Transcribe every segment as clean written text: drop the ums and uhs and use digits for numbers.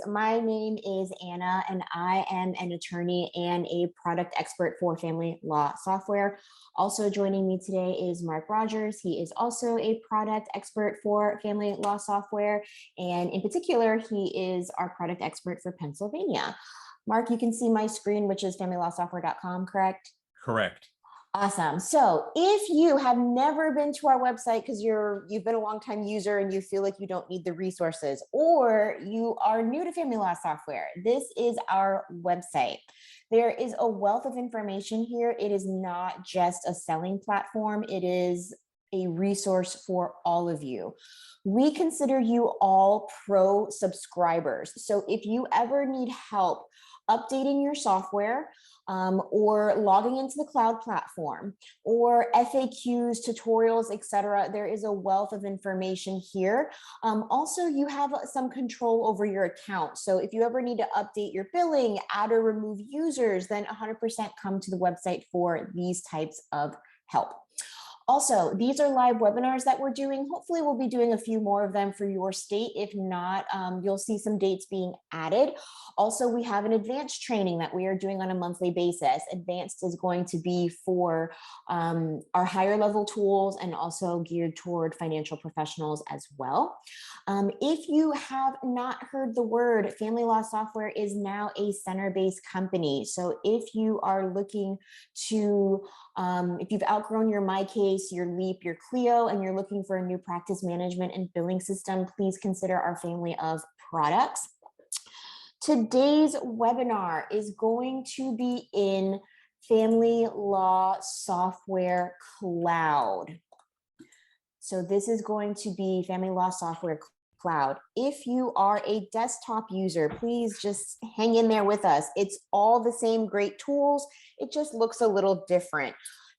My name is Anna, and I am an attorney and a product expert for family law software. Also joining me today is Mark Rogers. He is also a product expert for family law software. And in particular, he is our product expert for Pennsylvania. Mark, you can see my screen, which is familylawsoftware.com, correct? Correct. Awesome. So if you have never been to our website because you've been a long-time user and you feel like you don't need the resources, or you are new to family law software, this is our website. There is a wealth of information here. It is not just a selling platform. It is a resource for all of you. We consider you all pro subscribers. So if you ever need help updating your software, or logging into the cloud platform, or FAQs, tutorials, etc. There is a wealth of information here. Also, you have some control over your account. So if you ever need to update your billing, add or remove users, then 100% come to the website for these types of help. Also, these are live webinars that we're doing. Hopefully we'll be doing a few more of them for your state. If not, you'll see some dates being added. Also, we have an advanced training that we are doing on a monthly basis. Advanced is going to be for our higher level tools and also geared toward financial professionals as well. If you have not heard the word, Family Law Software is now a center-based company. So if you are looking to, if you've outgrown your MyCase, your Leap, your Clio, and you're looking for a new practice management and billing system, please consider our family of products. Today's webinar is going to be in Family Law Software Cloud. So this is going to be Family Law Software Cloud. If you are a desktop user, please just hang in there with us. It's all the same great tools. It just looks a little different.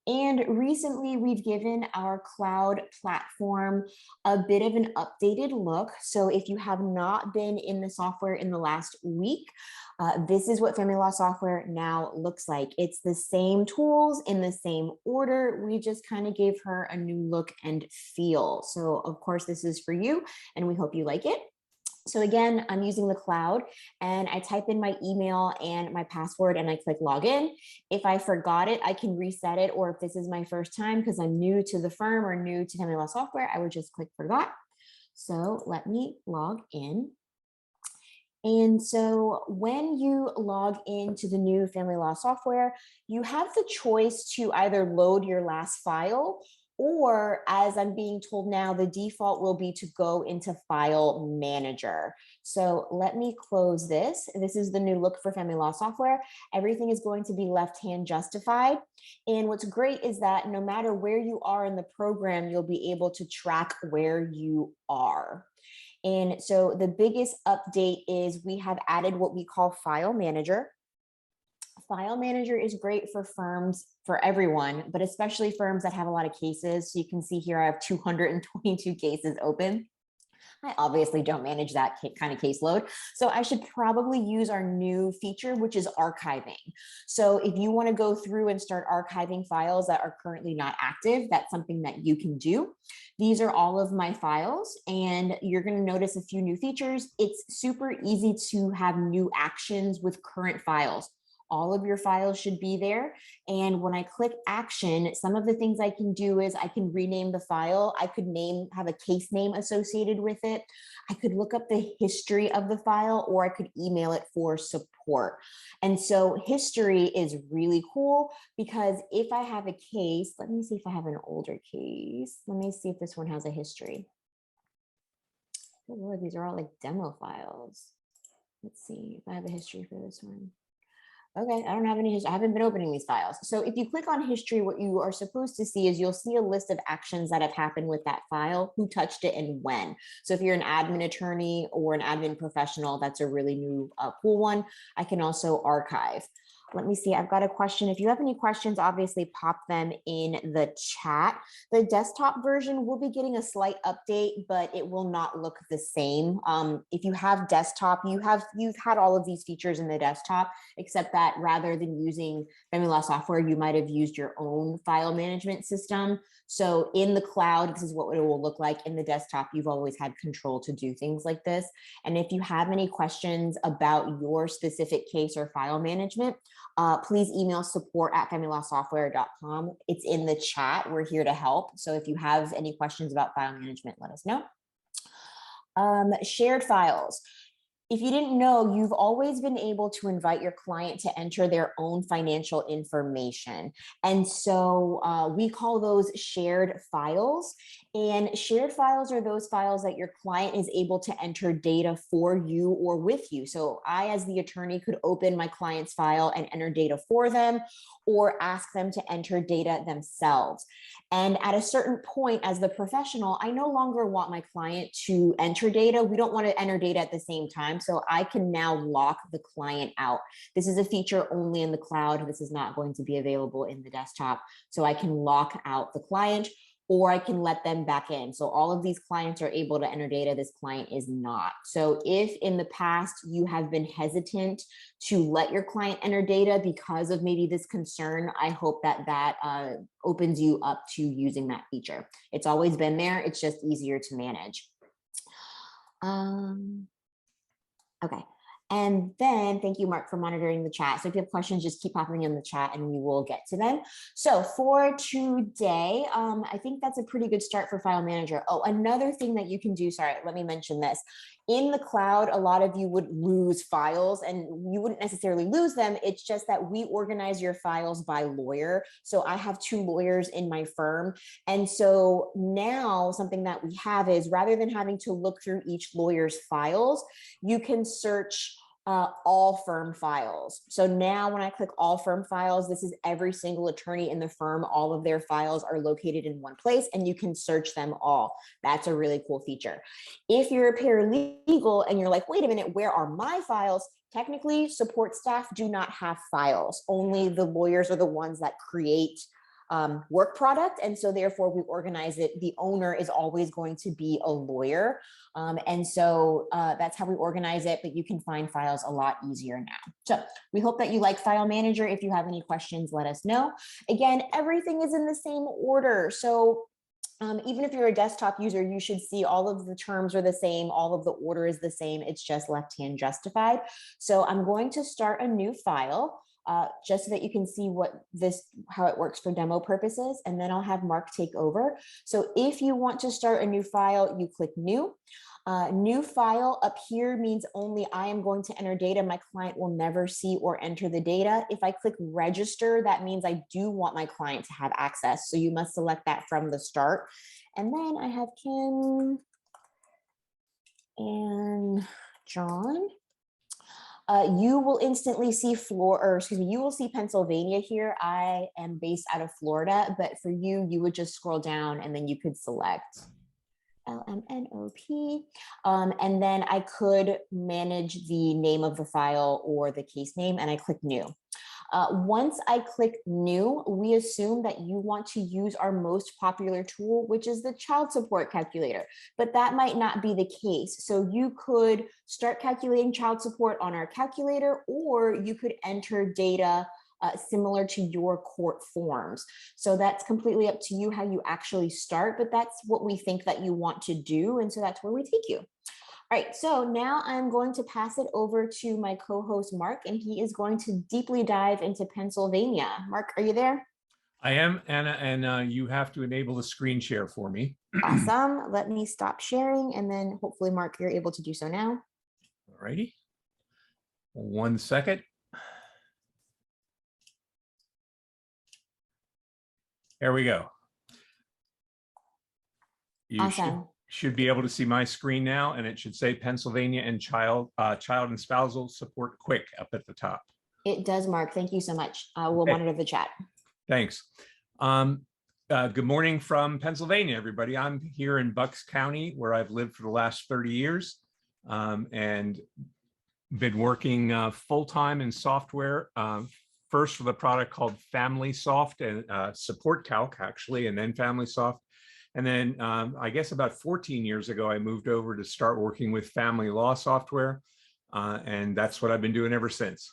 And recently we've given our cloud platform a bit of an updated look. So if you have not been in the software in the last week, this is what Family Law Software now looks like. It's the same tools in the same order. We just kind of gave her a new look and feel. So of course this is for you and we hope you like it. So again, I'm using the cloud and I type in my email and my password and I click login. If I forgot it, I can reset it. Or if this is my first time because I'm new to the firm or new to Family Law Software, I would just click forgot. So let me log in. And so when you log into the new Family Law Software, you have the choice to either load your last file, or as I'm being told now, the default will be to go into File Manager. So let me close this. This is the new look for Family Law Software. Everything is going to be left-hand justified. And what's great is that no matter where you are in the program, you'll be able to track where you are. And so the biggest update is we have added what we call File Manager. File Manager is great for firms, for everyone, but especially firms that have a lot of cases. So you can see here I have 222 cases open. I obviously don't manage that kind of caseload. So I should probably use our new feature, which is archiving. So if you want to go through and start archiving files that are currently not active, that's something that you can do. These are all of my files and you're going to notice a few new features. It's super easy to have new actions with current files. All of your files should be there. And when I click action, some of the things I can do is I can rename the file. I could have a case name associated with it. I could look up the history of the file, or I could email it for support. And so history is really cool because if I have a case, let me see if I have an older case. Let me see if this one has a history. Oh Lord, these are all like demo files. Let's see if I have a history for this one. Okay, I don't have any history. I haven't been opening these files. So if you click on history, what you are supposed to see is you'll see a list of actions that have happened with that file, who touched it and when. So if you're an admin attorney or an admin professional, that's a really new cool one. I can also archive. Let me see. I've got a question. If you have any questions, obviously pop them in the chat. The desktop version will be getting a slight update, but it will not look the same. If you have desktop, you've had all of these features in the desktop, except that rather than using Family Law software, you might have used your own file management system. So in the cloud, this is what it will look like. In the desktop, you've always had control to do things like this. And if you have any questions about your specific case or file management, please email support@familylawsoftware.com. It's in the chat. We're here to help. So if you have any questions about file management, let us know. Shared files. If you didn't know, you've always been able to invite your client to enter their own financial information. And so we call those shared files. And shared files are those files that your client is able to enter data for you or with you. So I, as the attorney, could open my client's file and enter data for them, or ask them to enter data themselves. And at a certain point, as the professional, I no longer want my client to enter data. We don't want to enter data at the same time. So I can now lock the client out. This is a feature only in the cloud. This is not going to be available in the desktop. So I can lock out the client, or I can let them back in. So all of these clients are able to enter data. This client is not. So if in the past you have been hesitant to let your client enter data because of maybe this concern, I hope that that opens you up to using that feature. It's always been there. It's just easier to manage. Okay. And then thank you, Mark, for monitoring the chat. So if you have questions, just keep popping in the chat and we will get to them. So for today, I think that's a pretty good start for File Manager. Oh, another thing that you can do, sorry, let me mention this. In the cloud, a lot of you would lose files, and you wouldn't necessarily lose them. It's just that we organize your files by lawyer. So I have 2 lawyers in my firm. And so now something that we have is, rather than having to look through each lawyer's files, you can search all firm files. So now when I click all firm files, this is every single attorney in the firm. All of their files are located in one place and you can search them all. That's a really cool feature. If you're a paralegal and you're like, wait a minute, where are my files? Technically, support staff do not have files. Only the lawyers are the ones that create work product. And so therefore we organize it. The owner is always going to be a lawyer. And so that's how we organize it, but you can find files a lot easier now. So we hope that you like File Manager. If you have any questions, let us know. Again, everything is in the same order. So even if you're a desktop user, you should see all of the terms are the same. All of the order is the same. It's just left-hand justified. So I'm going to start a new file. Just so that you can see how it works for demo purposes, and then I'll have Mark take over. So if you want to start a new file, you click new. New file up here means only I am going to enter data. My client will never see or enter the data. If I click register, that means I do want my client to have access. So you must select that from the start. And then I have Kim and John. You will instantly see you will see Pennsylvania here. I am based out of Florida, but for you, you would just scroll down and then you could select LMNOP. And then I could manage the name of the file or the case name, and I click new. Once I click new, we assume that you want to use our most popular tool, which is the child support calculator, but that might not be the case. So you could start calculating child support on our calculator, or you could enter data similar to your court forms. So that's completely up to you how you actually start, but that's what we think that you want to do. And so that's where we take you. All right, so now I'm going to pass it over to my co-host, Mark, and he is going to deeply dive into Pennsylvania. Mark, are you there? I am, Anna, and you have to enable the screen share for me. Awesome. Let me stop sharing, and then hopefully, Mark, you're able to do so now. All righty. 1 second. There we go. Awesome. Should be able to see my screen now, and it should say Pennsylvania and child and spousal support quick up at the top. It does, Mark. Thank you so much. We'll monitor the chat. Thanks. Good morning from Pennsylvania, everybody. I'm here in Bucks County, where I've lived for the last 30 years and been working full-time in software first with a product called FamilySoft and Support Calc, actually, and then FamilySoft. And then I guess about 14 years ago, I moved over to start working with family law software. And that's what I've been doing ever since.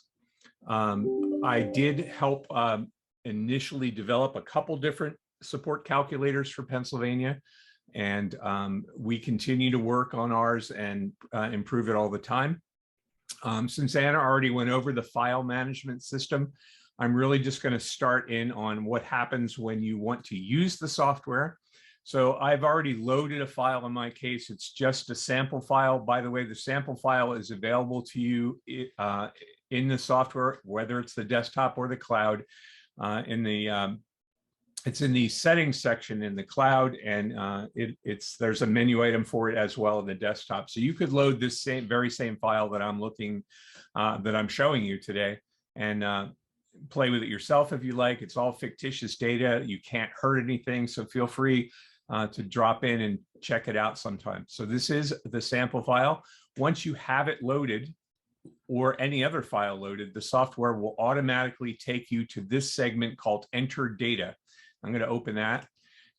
I did help initially develop a couple different support calculators for Pennsylvania. And we continue to work on ours and improve it all the time. Since Anna already went over the file management system, I'm really just going to start in on what happens when you want to use the software. So I've already loaded a file in my case. It's just a sample file. By the way, the sample file is available to you in the software, whether it's the desktop or the cloud. It's in the settings section in the cloud, and there's a menu item for it as well in the desktop. So you could load this very same file that I'm showing you today, and play with it yourself if you like. It's all fictitious data. You can't hurt anything, so feel free to drop in and check it out sometime. So this is the sample file. Once you have it loaded, or any other file loaded, the software will automatically take you to this segment called Enter Data. I'm going to open that.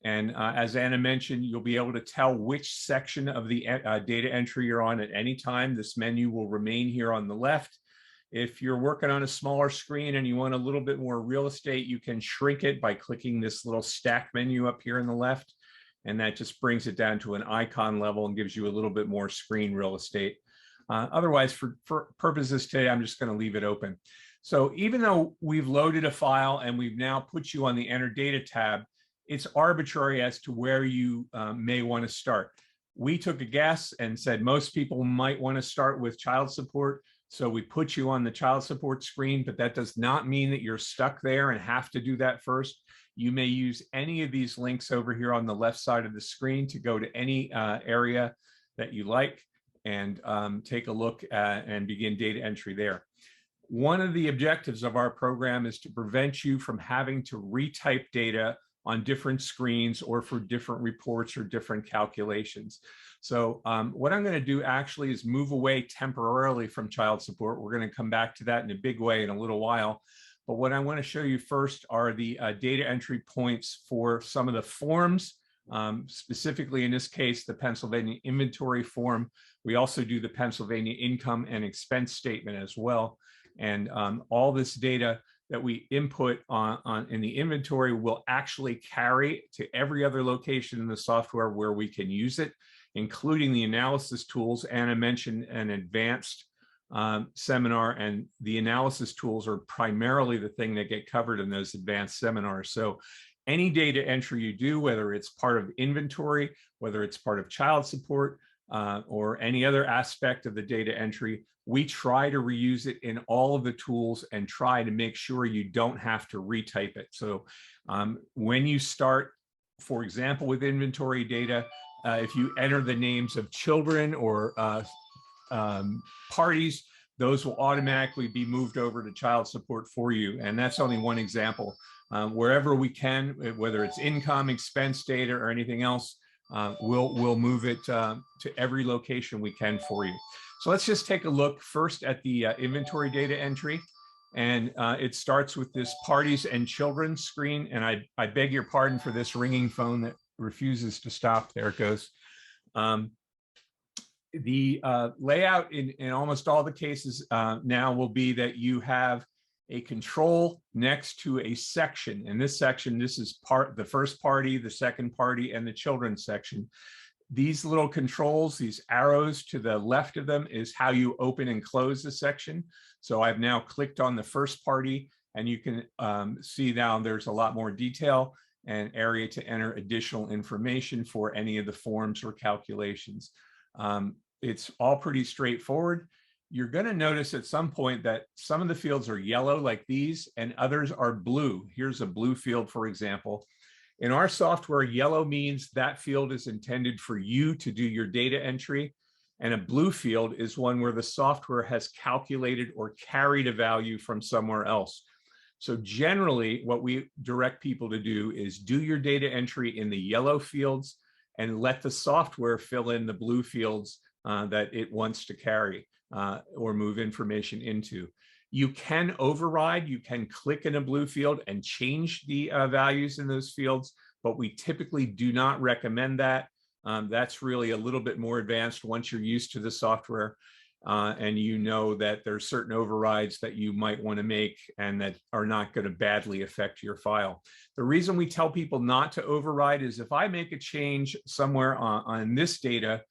And as Anna mentioned, you'll be able to tell which section of the data entry you're on at any time. This menu will remain here on the left. If you're working on a smaller screen and you want a little bit more real estate, you can shrink it by clicking this little stack menu up here on the left. And that just brings it down to an icon level and gives you a little bit more screen real estate. Otherwise, for purposes today, I'm just going to leave it open. So even though we've loaded a file and we've now put you on the Enter Data tab, it's arbitrary as to where you may want to start. We took a guess and said most people might want to start with child support. So we put you on the child support screen, but that does not mean that you're stuck there and have to do that first. You may use any of these links over here on the left side of the screen to go to any area that you like and take a look at and begin data entry there. One of the objectives of our program is to prevent you from having to retype data on different screens or for different reports or different calculations. So what I'm going to do actually is move away temporarily from child support. We're going to come back to that in a big way in a little while. But what I want to show you first are the data entry points for some of the forms, specifically in this case, the Pennsylvania inventory form. We also do the Pennsylvania income and expense statement as well. And all this data that we input in the inventory will actually carry to every other location in the software where we can use it, including the analysis tools. Anna mentioned an advanced seminar, and the analysis tools are primarily the thing that get covered in those advanced seminars. So any data entry you do, whether it's part of inventory, whether it's part of child support, or any other aspect of the data entry, we try to reuse it in all of the tools and try to make sure you don't have to retype it. So when you start, for example, with inventory data, if you enter the names of children or parties, those will automatically be moved over to child support for you. And that's only one example. Wherever we can, whether it's income, expense data, or anything else, we'll move it to every location we can for you. So let's just take a look first at the inventory data entry. And it starts with this parties and children screen. And I beg your pardon for this ringing phone that refuses to stop. There it goes. The layout in almost all the cases now will be that you have a control next to a section. In this section, this is the first party, the second party, and the children section. These little controls, these arrows to the left of them, is how you open and close the section. So I've now clicked on the first party, and you can see now there's a lot more detail and area to enter additional information for any of the forms or calculations. It's all pretty straightforward. You're going to notice at some point that some of the fields are yellow like these, and others are blue. Here's a blue field, for example. In our software, yellow means that field is intended for you to do your data entry, and a blue field is one where the software has calculated or carried a value from somewhere else. So generally, what we direct people to do is do your data entry in the yellow fields and let the software fill in the blue fields that it wants to carry or move information into. You can override, you can click in a blue field and change the values in those fields, but we typically do not recommend that. That's really a little bit more advanced once you're used to the software. And you know that there's certain overrides that you might want to make and that are not going to badly affect your file. The reason we tell people not to override is if I make a change somewhere on this data,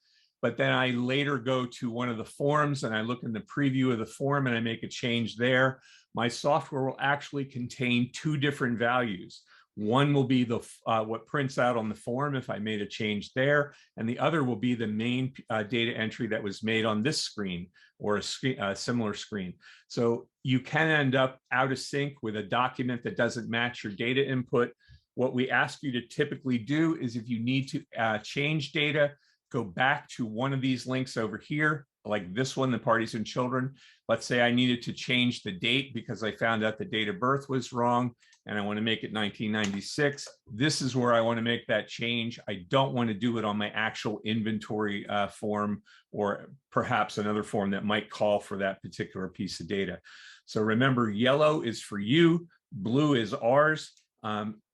but then I later go to one of the forms and I look in the preview of the form and I make a change there, my software will actually contain two different values. One will be the what prints out on the form if I made a change there, and the other will be the main data entry that was made on this screen or a similar screen. So you can end up out of sync with a document that doesn't match your data input. What we ask you to typically do is if you need to change data, go back to one of these links over here, like this one, the parties and children. Let's say I needed to change the date because I found out the date of birth was wrong and I want to make it 1996. This is where I want to make that change. I don't want to do it on my actual inventory form or perhaps another form that might call for that particular piece of data. So remember, yellow is for you, blue is ours.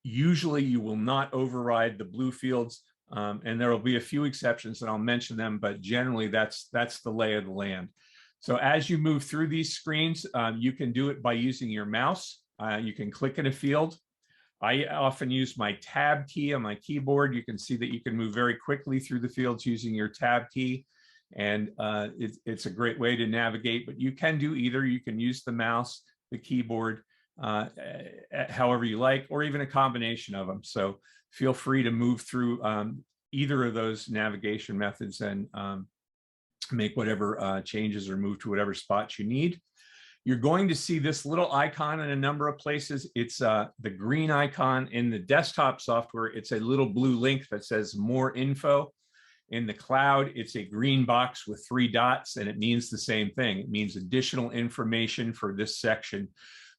Usually you will not override the blue fields. And there will be a few exceptions and I'll mention them, but generally that's the lay of the land. So as you move through these screens, you can do it by using your mouse. You can click in a field. I often use my tab key on my keyboard. You can see that you can move very quickly through the fields using your tab key. And it's a great way to navigate, but you can do either. You can use the mouse, the keyboard, however you like, or even a combination of them. So feel free to move through either of those navigation methods and make whatever changes or move to whatever spots you need. You're going to see this little icon in a number of places. It's the green icon in the desktop software. It's a little blue link that says more info. In the cloud, it's a green box with 3 dots, and it means the same thing. It means additional information for this section.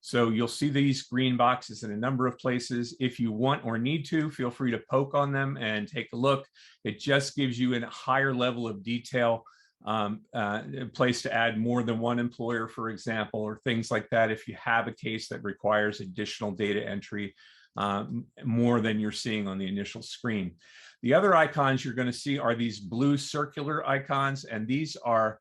So you'll see these green boxes in a number of places. If you want or need to, feel free to poke on them and take a look. It just gives you a higher level of detail, a place to add more than one employer, for example, or things like that. If you have a case that requires additional data entry, more than you're seeing on the initial screen. The other icons you're going to see are these blue circular icons, and these are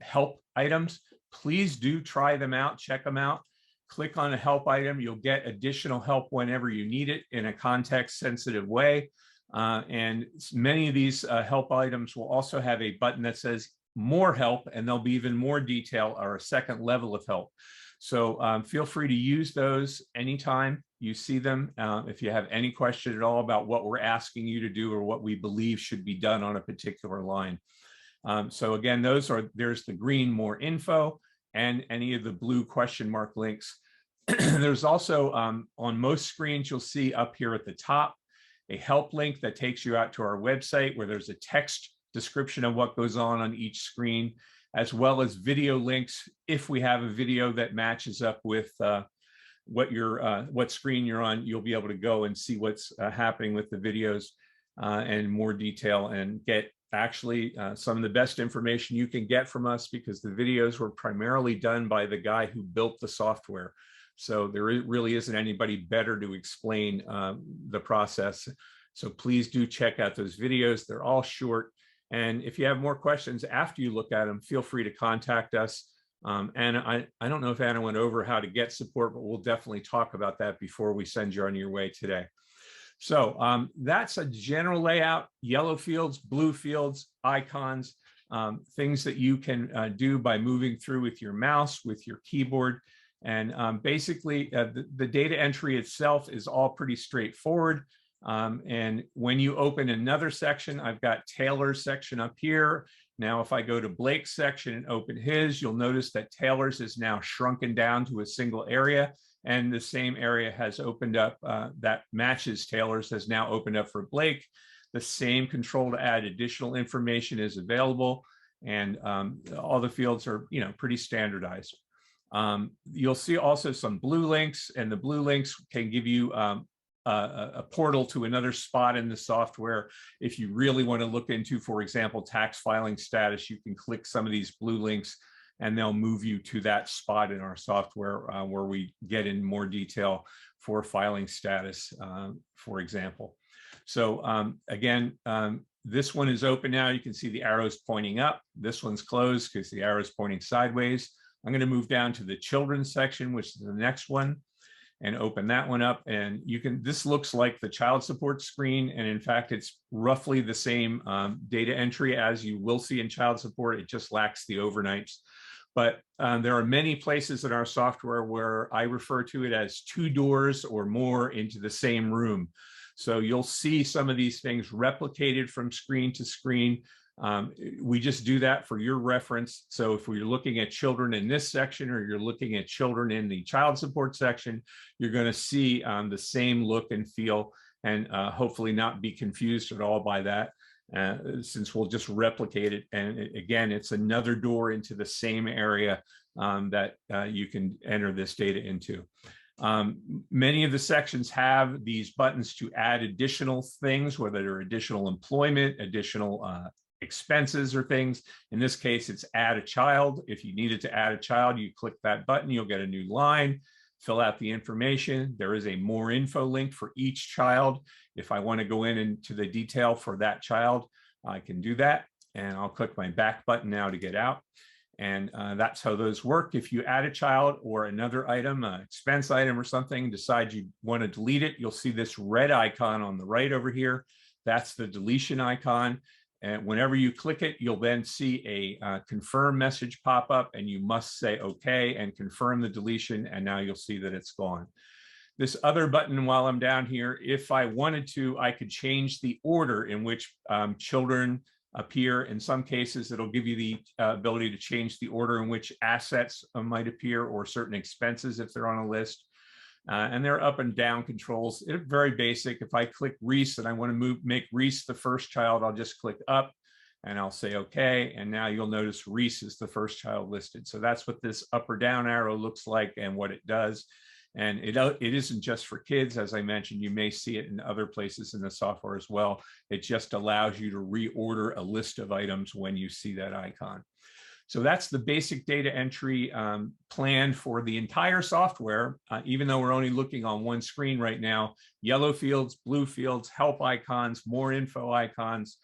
help items. Please do try them out, check them out. Click on a help item. You'll get additional help whenever you need it in a context-sensitive way. And many of these help items will also have a button that says more help, and there'll be even more detail or a second level of help. So feel free to use those anytime you see them. If you have any question at all about what we're asking you to do or what we believe should be done on a particular line. So again, there's the green more info and any of the blue question mark links. There's also on most screens, you'll see up here at the top, a help link that takes you out to our website where there's a text description of what goes on each screen, as well as video links. If we have a video that matches up with what screen you're on, you'll be able to go and see what's happening with the videos and more detail and get actually some of the best information you can get from us, because the videos were primarily done by the guy who built the software. So there really isn't anybody better to explain the process. So please do check out those videos. They're all short. And if you have more questions after you look at them, feel free to contact us. And I don't know if Anna went over how to get support, but we'll definitely talk about that before we send you on your way today. So that's a general layout: yellow fields, blue fields, icons, things that you can do by moving through with your mouse, with your keyboard. And basically, the data entry itself is all pretty straightforward. And when you open another section, I've got Taylor's section up here. Now, if I go to Blake's section and open his, you'll notice that Taylor's is now shrunken down to a single area. And the same area has opened up that matches Taylor's has now opened up for Blake. The same control to add additional information is available. And all the fields are, pretty standardized. You'll see also some blue links, and the blue links can give you a portal to another spot in the software. If you really want to look into, for example, tax filing status, you can click some of these blue links and they'll move you to that spot in our software where we get in more detail for filing status, for example. So again, this one is open now. You can see the arrows pointing up. This one's closed because the arrow is pointing sideways. I'm going to move down to the children's section, which is the next one, and open that one up. And you can, this looks like the child support screen. And in fact, it's roughly the same data entry as you will see in child support. It just lacks the overnights. But there are many places in our software where I refer to it as 2 doors or more into the same room. So you'll see some of these things replicated from screen to screen. We just do that for your reference. So if we're looking at children in this section, or you're looking at children in the child support section, you're going to see the same look and feel, and hopefully not be confused at all by that, since we'll just replicate it. And again, it's another door into the same area that you can enter this data into. Many of the sections have these buttons to add additional things, whether they're additional employment, additional expenses or things. In this case, it's add a child. If you needed to add a child, you click that button, you'll get a new line, fill out the information. There is a more info link for each child. If I want to go in into the detail for that child, I can do that. And I'll click my back button now to get out. And that's how those work. If you add a child or another item, an expense item or something, decide you want to delete it, you'll see this red icon on the right over here. That's the deletion icon. And whenever you click it, you'll then see a confirm message pop up, and you must say okay and confirm the deletion. And now you'll see that it's gone. This other button, while I'm down here, if I wanted to, I could change the order in which children appear. In some cases, it'll give you the ability to change the order in which assets might appear, or certain expenses if they're on a list. And there are up and down controls. It's very basic. If I click Reese and I want to make Reese the first child, I'll just click up and I'll say okay. And now you'll notice Reese is the first child listed. So that's what this up or down arrow looks like and what it does. And it isn't just for kids. As I mentioned, you may see it in other places in the software as well. It just allows you to reorder a list of items when you see that icon. So that's the basic data entry plan for the entire software, even though we're only looking on one screen right now. Yellow fields, blue fields, help icons, more info icons,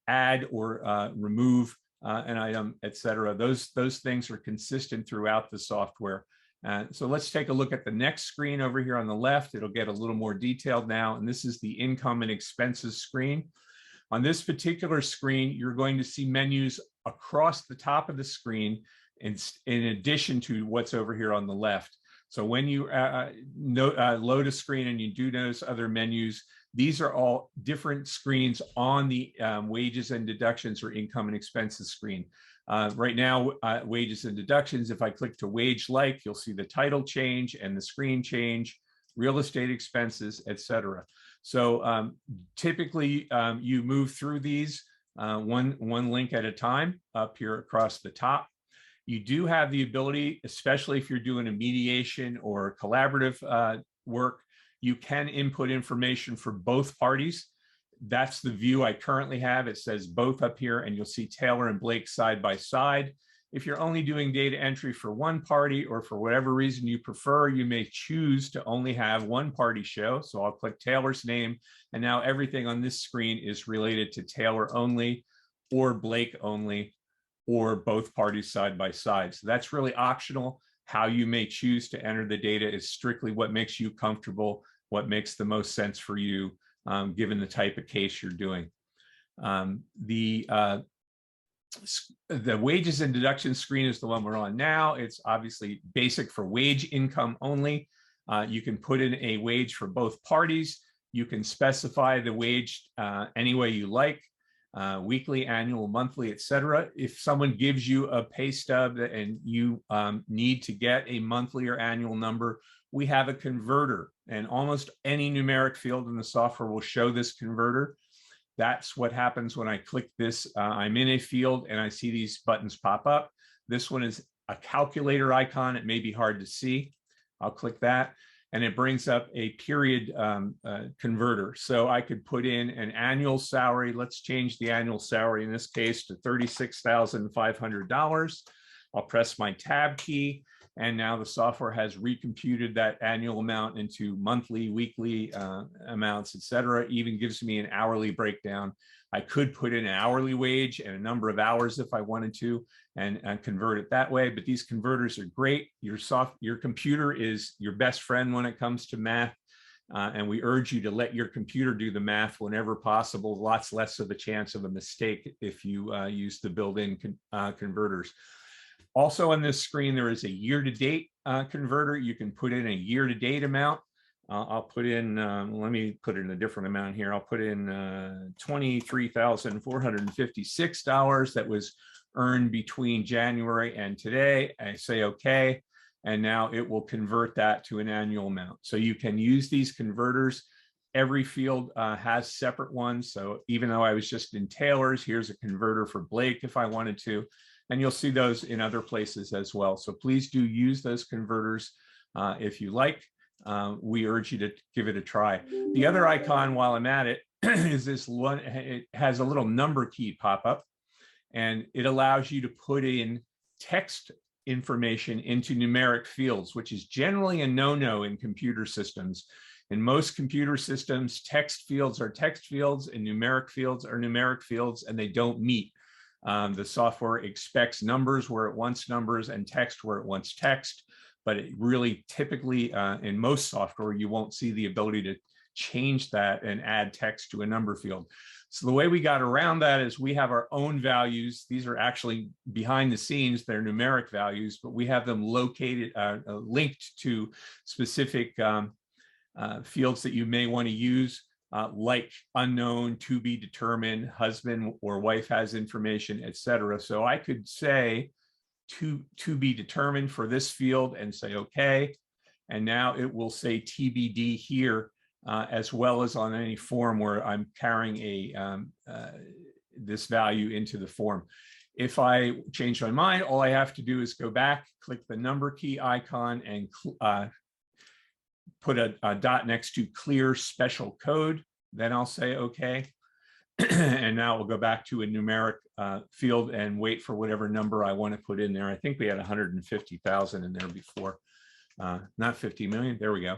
add or remove an item, etc. Those things are consistent throughout the software. So let's take a look at the next screen over here on the left. It'll get a little more detailed now. And this is the income and expenses screen. On this particular screen, you're going to see menus across the top of the screen in addition to what's over here on the left. So when you load a screen and you do notice other menus, these are all different screens on the wages and deductions or income and expenses screen. Right now, wages and deductions, if I click to wage like, you'll see the title change and the screen change, real estate expenses, etc. So typically you move through these one link at a time up here across the top. You do have the ability, especially if you're doing a mediation or collaborative work, you can input information for both parties. That's the view I currently have. It says both up here, and you'll see Taylor and Blake side by side. If you're only doing data entry for one party, or for whatever reason you prefer, you may choose to only have one party show. So I'll click Taylor's name, and now everything on this screen is related to Taylor only, or Blake only, or both parties side by side. So that's really optional. How you may choose to enter the data is strictly what makes you comfortable, what makes the most sense for you, given the type of case you're doing. The wages and deductions screen is the one we're on now. It's obviously basic for wage income only. You can put in a wage for both parties. You can specify the wage any way you like, weekly, annual, monthly, etc. If someone gives you a pay stub and you need to get a monthly or annual number, we have a converter, and almost any numeric field in the software will show this converter. That's what happens when I click this. I'm in a field and I see these buttons pop up. This one is a calculator icon. It may be hard to see. I'll click that, and it brings up a period converter. So I could put in an annual salary. Let's change the annual salary in this case to $36,500. I'll press my tab key, and now the software has recomputed that annual amount into monthly, weekly amounts, etc. Even gives me an hourly breakdown. I could put in an hourly wage and a number of hours if I wanted to, and convert it that way. But these converters are great. Your computer is your best friend when it comes to math. And we urge you to let your computer do the math whenever possible. Lots less of a chance of a mistake if you use the built-in converters. Also on this screen, there is a year-to-date converter. You can put in a year-to-date amount. I'll put in, let me put in a different amount here. I'll put in $23,456 that was earned between January and today. I say okay, and now it will convert that to an annual amount. So you can use these converters. Every field has separate ones. So even though I was just in Taylor's, here's a converter for Blake if I wanted to. And you'll see those in other places as well. So please do use those converters if you like. We urge you to give it a try. The other icon while I'm at it is this one. It has a little number key pop up, and it allows you to put in text information into numeric fields, which is generally a no-no in computer systems. In most computer systems, text fields are text fields and numeric fields are numeric fields, and they don't meet. The software expects numbers where it wants numbers and text where it wants text. But it really typically in most software, you won't see the ability to change that and add text to a number field. So the way we got around that is we have our own values. These are actually behind the scenes, they're numeric values, but we have them located, linked to specific fields that you may want to use, like unknown, to be determined, husband or wife has information, etc. So I could say, to be determined for this field and say okay, and now it will say TBD here as well as on any form where I'm carrying this value into the form. If I change my mind, all I have to do is go back, click the number key icon, and put a dot next to clear special code. Then I'll say okay. And now we'll go back to a numeric field and wait for whatever number I want to put in there. I think we had 150,000 in there before, not 50 million. There we go.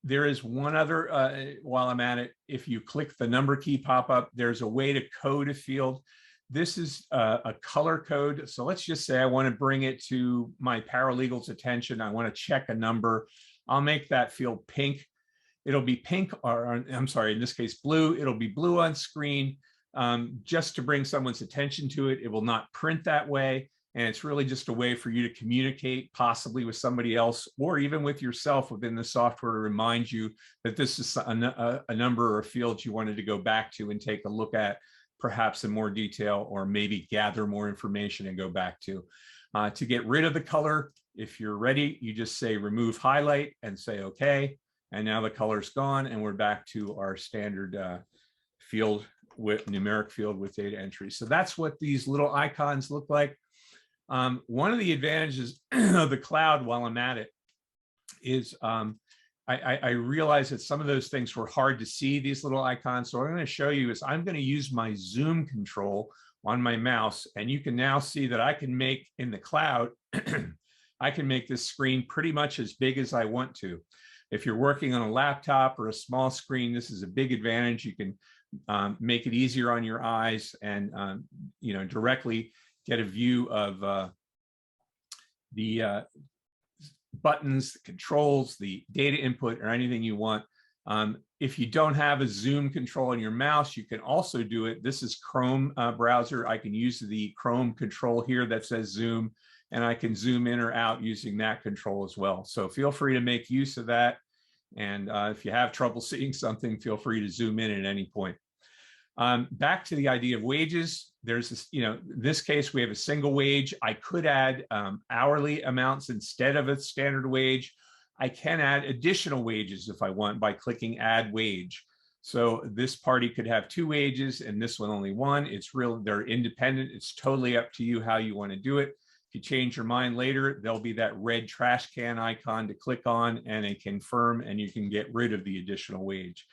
There is one other, while I'm at it, if you click the number key pop up, there's a way to code a field. This is a color code. So let's just say I want to bring it to my paralegal's attention. I want to check a number. I'll make that field pink. It'll be pink, or I'm sorry, in this case, blue. It'll be blue on screen just to bring someone's attention to it. It will not print that way. And it's really just a way for you to communicate possibly with somebody else or even with yourself within the software to remind you that this is a number or a field you wanted to go back to and take a look at perhaps in more detail, or maybe gather more information and go back to. To get rid of the color, if you're ready, you just say remove highlight and say okay. And now the color's gone and we're back to our standard field with numeric field with data entry. So that's what these little icons look like. One of the advantages of the cloud while I'm at it is I realized that some of those things were hard to see, these little icons. So what I'm going to show you is I'm going to use my zoom control on my mouse, and you can now see that I can make in the cloud, I can make this screen pretty much as big as I want to. If you're working on a laptop or a small screen, this is a big advantage. You can make it easier on your eyes and directly get a view of the buttons, the controls, the data input, or anything you want. If you don't have a zoom control on your mouse, you can also do it. This is Chrome browser. I can use the Chrome control here that says zoom, and I can zoom in or out using that control as well. So feel free to make use of that. And if you have trouble seeing something, feel free to zoom in at any point. Back to the idea of wages, there's this, in this case, we have a single wage. I could add hourly amounts instead of a standard wage. I can add additional wages if I want by clicking add wage. So this party could have 2 wages and this one only 1. It's real, they're independent. It's totally up to you how you want to do it. If you change your mind later, there'll be that red trash can icon to click on and a confirm, and you can get rid of the additional wage.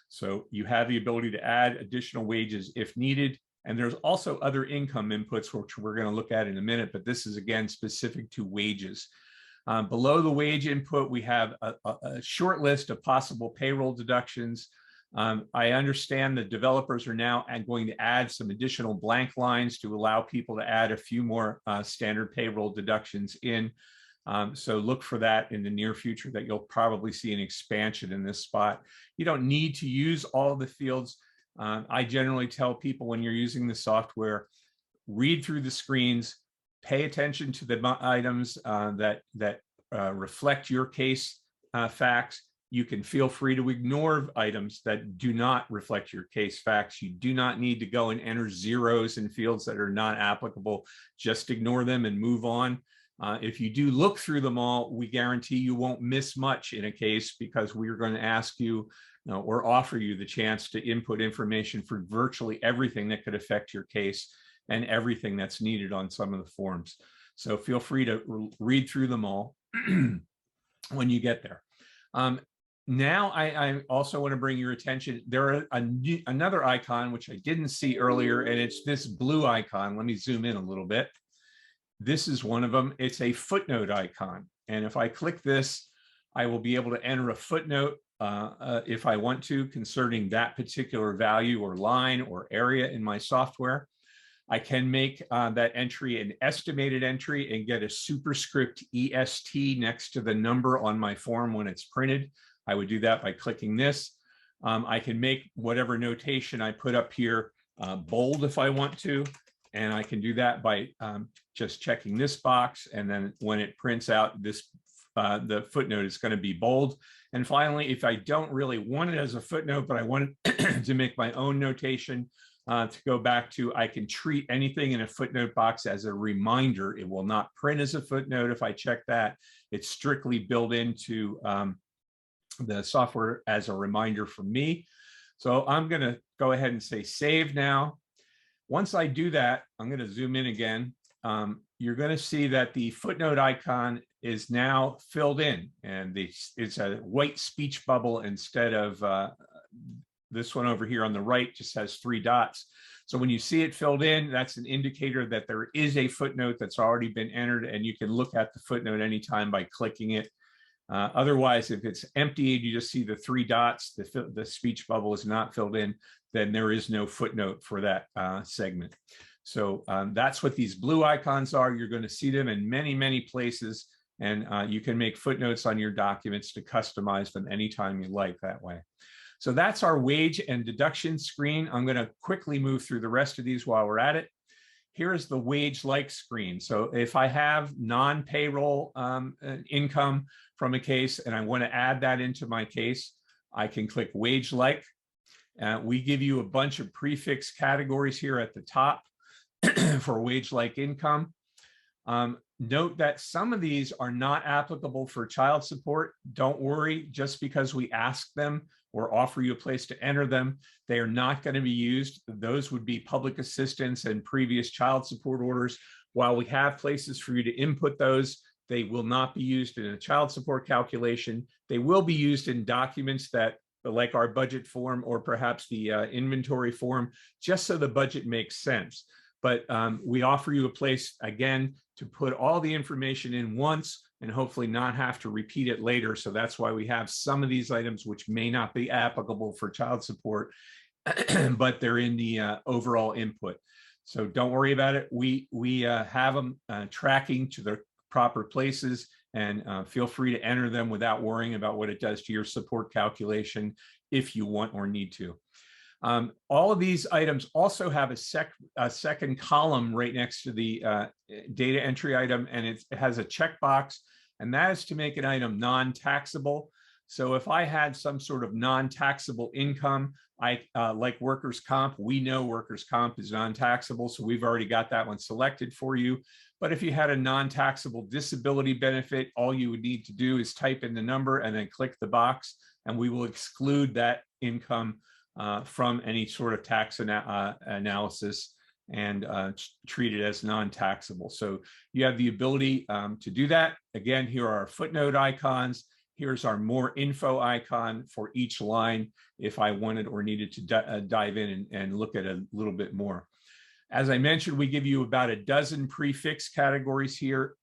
So you have the ability to add additional wages if needed. And there's also other income inputs, which we're going to look at in a minute, but this is again specific to wages. Below the wage input, we have a short list of possible payroll deductions. I understand the developers are now going to add some additional blank lines to allow people to add a few more standard payroll deductions in. So look for that in the near future, that you'll probably see an expansion in this spot. You don't need to use all of the fields. I generally tell people when you're using the software, read through the screens, pay attention to the items that reflect your case facts. You can feel free to ignore items that do not reflect your case facts. You do not need to go and enter zeros in fields that are not applicable. Just ignore them and move on. If you do look through them all, we guarantee you won't miss much in a case, because we're going to ask you, or offer you the chance to input information for virtually everything that could affect your case and everything that's needed on some of the forms. So feel free to read through them all when you get there. Now, I also want to bring your attention. There are another icon, which I didn't see earlier, and it's this blue icon. Let me zoom in a little bit. This is one of them. It's a footnote icon. And if I click this, I will be able to enter a footnote if I want to, concerning that particular value or line or area in my software. I can make that entry an estimated entry and get a superscript EST next to the number on my form when it's printed. I would do that by clicking this. I can make whatever notation I put up here bold if I want to. And I can do that by just checking this box. And then when it prints out this, the footnote is going to be bold. And finally, if I don't really want it as a footnote, but I want it to make my own notation to go back to, I can treat anything in a footnote box as a reminder. It will not print as a footnote if I check that. It's strictly built into the software as a reminder for me. So I'm going to go ahead and say save now. Once I do that, I'm going to zoom in again. You're going to see that the footnote icon is now filled in, and it's a white speech bubble instead of this one over here on the right just has 3 dots. So when you see it filled in, that's an indicator that there is a footnote that's already been entered, and you can look at the footnote anytime by clicking it. Otherwise, if it's empty and you just see the 3 dots, the speech bubble is not filled in, then there is no footnote for that segment. So that's what these blue icons are. You're going to see them in many, many places, and you can make footnotes on your documents to customize them anytime you like that way. So that's our wage and deduction screen. I'm going to quickly move through the rest of these while we're at it. Here's the wage-like screen. So if I have non-payroll income from a case and I want to add that into my case, I can click wage-like. We give you a bunch of prefix categories here at the top for wage-like income. Note that some of these are not applicable for child support. Don't worry, just because we ask them or offer you a place to enter them, they are not going to be used. Those would be public assistance and previous child support orders. While we have places for you to input those, they will not be used in a child support calculation. They will be used in documents that, like our budget form or perhaps the inventory form, just so the budget makes sense. But we offer you a place, again, to put all the information in once and hopefully not have to repeat it later. So that's why we have some of these items which may not be applicable for child support, but they're in the overall input. So don't worry about it. We have them tracking to the proper places, and feel free to enter them without worrying about what it does to your support calculation if you want or need to. All of these items also have a second column right next to the data entry item, and it has a checkbox, and that is to make an item non-taxable. So if I had some sort of non-taxable income, like workers' comp, we know workers' comp is non-taxable, so we've already got that one selected for you. But if you had a non-taxable disability benefit, all you would need to do is type in the number and then click the box, and we will exclude that income from any sort of tax analysis and treat it as non-taxable. So you have the ability to do that. Again, here are our footnote icons. Here's our more info icon for each line if I wanted or needed to dive in and look at a little bit more. As I mentioned, we give you about a dozen prefix categories here.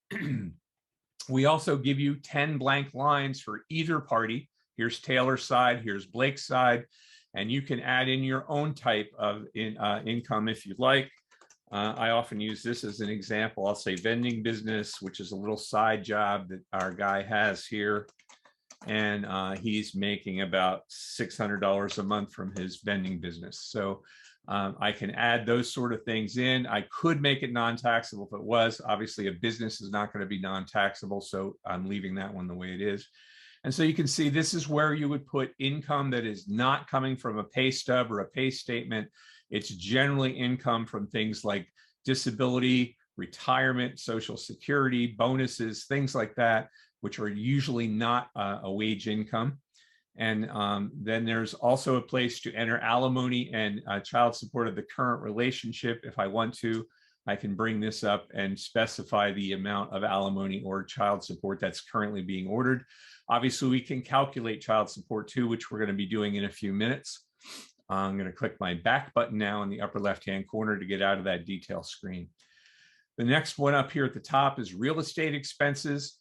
We also give you 10 blank lines for either party. Here's Taylor's side, here's Blake's side, and you can add in your own type of income if you'd like. I often use this as an example. I'll say vending business, which is a little side job that our guy has here. And he's making about $600 a month from his vending business. So I can add those sort of things in. I could make it non-taxable if it was. Obviously, a business is not going to be non-taxable, so I'm leaving that one the way it is. And so you can see this is where you would put income that is not coming from a pay stub or a pay statement. It's generally income from things like disability, retirement, Social Security, bonuses, things like that, which are usually not a wage income. And then there's also a place to enter alimony and child support of the current relationship. If I want to, I can bring this up and specify the amount of alimony or child support that's currently being ordered. Obviously, we can calculate child support too, which we're going to be doing in a few minutes. I'm going to click my back button now in the upper left-hand corner to get out of that detail screen. The next one up here at the top is real estate expenses.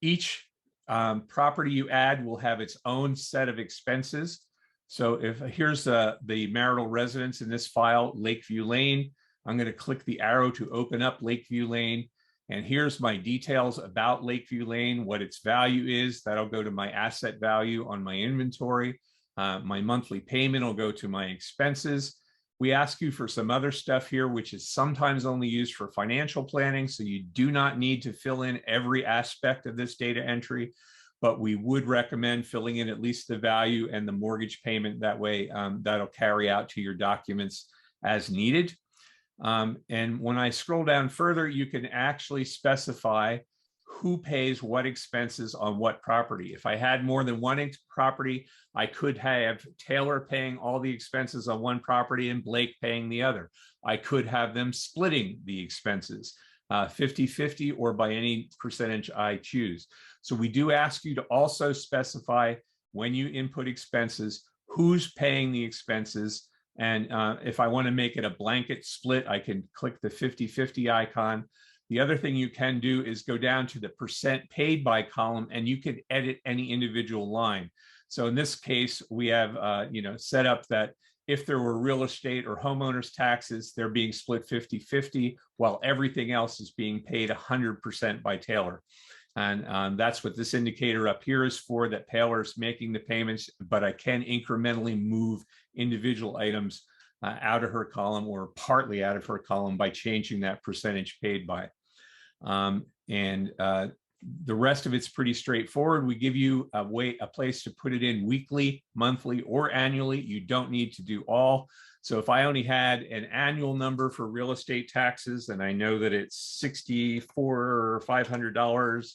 Each property you add will have its own set of expenses. So if here's the marital residence in this file, Lakeview Lane, I'm going to click the arrow to open up Lakeview Lane. And here's my details about Lakeview Lane, what its value is. That'll go to my asset value on my inventory. My monthly payment will go to my expenses. We ask you for some other stuff here, which is sometimes only used for financial planning. So you do not need to fill in every aspect of this data entry, but we would recommend filling in at least the value and the mortgage payment. That way, that'll carry out to your documents as needed. And when I scroll down further, you can actually specify who pays what expenses on what property. If I had more than one property, I could have Taylor paying all the expenses on one property and Blake paying the other. I could have them splitting the expenses 50-50 or by any percentage I choose. So we do ask you to also specify when you input expenses, who's paying the expenses. And if I want to make it a blanket split, I can click the 50-50 icon. The other thing you can do is go down to the percent paid by column, and you can edit any individual line. So in this case, we have set up that if there were real estate or homeowners taxes, they're being split 50-50, while everything else is being paid 100% by Taylor. And that's what this indicator up here is for, that Taylor's making the payments, but I can incrementally move individual items out of her column or partly out of her column by changing that percentage paid by. The rest of it's pretty straightforward. We give you a place to put it in weekly, monthly, or annually. You don't need to do all. So if I only had an annual number for real estate taxes, and I know that it's $6,400 or $500,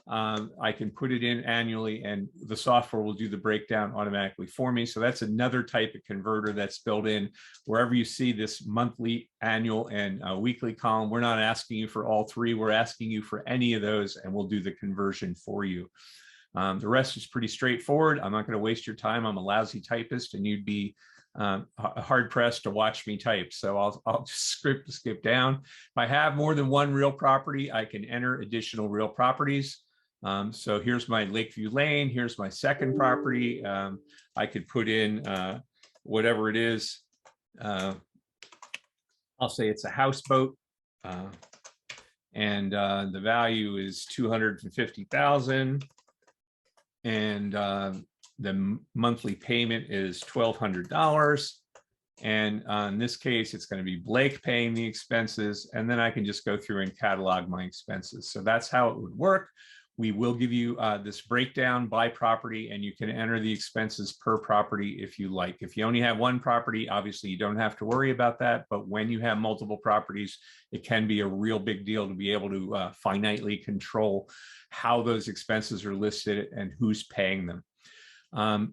I can put it in annually and the software will do the breakdown automatically for me. So that's another type of converter that's built in. Wherever you see this monthly, annual, and weekly column, we're not asking you for all three. We're asking you for any of those, and we'll do the conversion for you. The rest is pretty straightforward. I'm not going to waste your time. I'm a lousy typist, and you'd be hard pressed to watch me type. So I'll just skip down. If I have more than one real property, I can enter additional real properties. So here's my Lakeview Lane. Here's my second property. I could put in whatever it is. I'll say it's a houseboat. And the value is $250,000. And the monthly payment is $1,200. And in this case, it's going to be Blake paying the expenses. And then I can just go through and catalog my expenses. So that's how it would work. We will give you this breakdown by property, and you can enter the expenses per property if you like. If you only have one property, obviously you don't have to worry about that. But when you have multiple properties, it can be a real big deal to be able to finitely control how those expenses are listed and who's paying them.